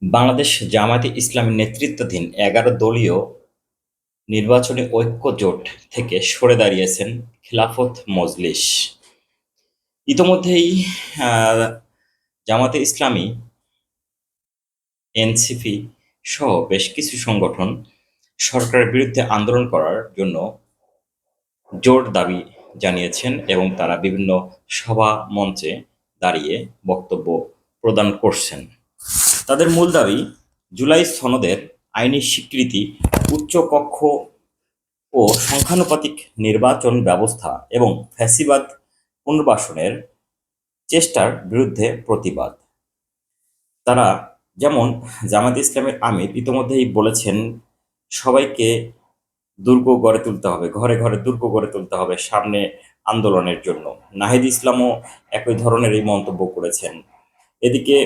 বাংলাদেশ জামায়াতে ইসলামী নেতৃত্বাধীন ১১ দলীয় নির্বাচনী ঐক্য জোট থেকে সরে দাঁড়িয়েছেন খেলাফত মজলিস। ইতোমধ্যেই জামায়াতে ইসলামী, এনসিপি সহ বেশ কিছু সংগঠন সরকারের বিরুদ্ধে আন্দোলন করার জন্য জোর দাবি জানিয়েছেন এবং তারা বিভিন্ন সভা মঞ্চে দাঁড়িয়ে বক্তব্য প্রদান করছেন। তাদের মূল দাবি জুলাই সনদের আইনি স্বীকৃতি, উচ্চকক্ষ ও সংখ্যানুপাতিক নির্বাচন ব্যবস্থা এবং ফ্যাসিবাদ পুনর্বাসনের চেষ্টার বিরুদ্ধে প্রতিবাদ। তারা যেমন জামায়াতে ইসলামের আমির ইতোমধ্যেই বলেছেন সবাইকে দুর্গ গড়ে তুলতে হবে, ঘরে ঘরে দুর্গ গড়ে তুলতে হবে সামনে আন্দোলনের জন্য। নাহিদ ইসলামও একই ধরনের এই মন্তব্য করেছেন। এদিকে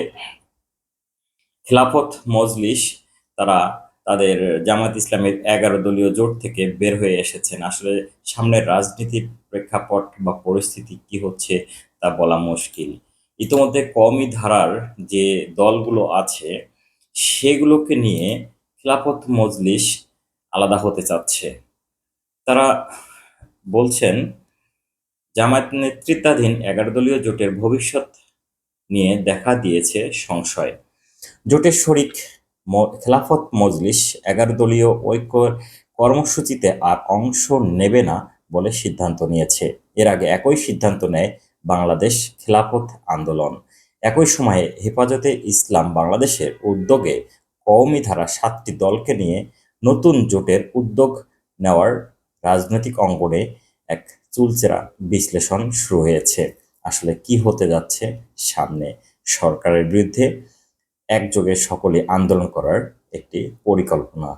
খেলাফত মজলিস তারা তাদের জামায়াত ইসলামের ১১ দলীয় জোট থেকে বের হয়ে এসেছেন। আসলে সামনের রাজনীতির প্রেক্ষাপট বা পরিস্থিতি কি হচ্ছে তা বলা মুশকিল। ইতোমধ্যে কওমি ধারার যে দলগুলো আছে সেগুলোকে নিয়ে খেলাফত মজলিস আলাদা হতে চাচ্ছে। তারা বলছেন জামায়াত নেতৃত্বাধীন ১১ দলীয় জোটের ভবিষ্যৎ নিয়ে দেখা দিয়েছে সংশয়। জোটের শরিক খেলাফত মজলিস ১১ দলীয় ঐক্য কর্মসূচিতে আর অংশ নেবে না বলে সিদ্ধান্ত নিয়েছে। এর আগে একই সিদ্ধান্ত নেয় বাংলাদেশ খেলাফত আন্দোলন। একই সময়ে হেফাজতে ইসলাম বাংলাদেশের উদ্যোগে কওমি ধারা ৭টি দলকে নিয়ে নতুন জোটের উদ্যোগ নেওয়ার রাজনৈতিক অঙ্গনে এক চুলচেরা বিশ্লেষণ শুরু হয়েছে। আসলে কি হতে যাচ্ছে সামনে? সরকারের বিরুদ্ধে একযোগে সকলে আন্দোলন করার একটি পরিকল্পনা।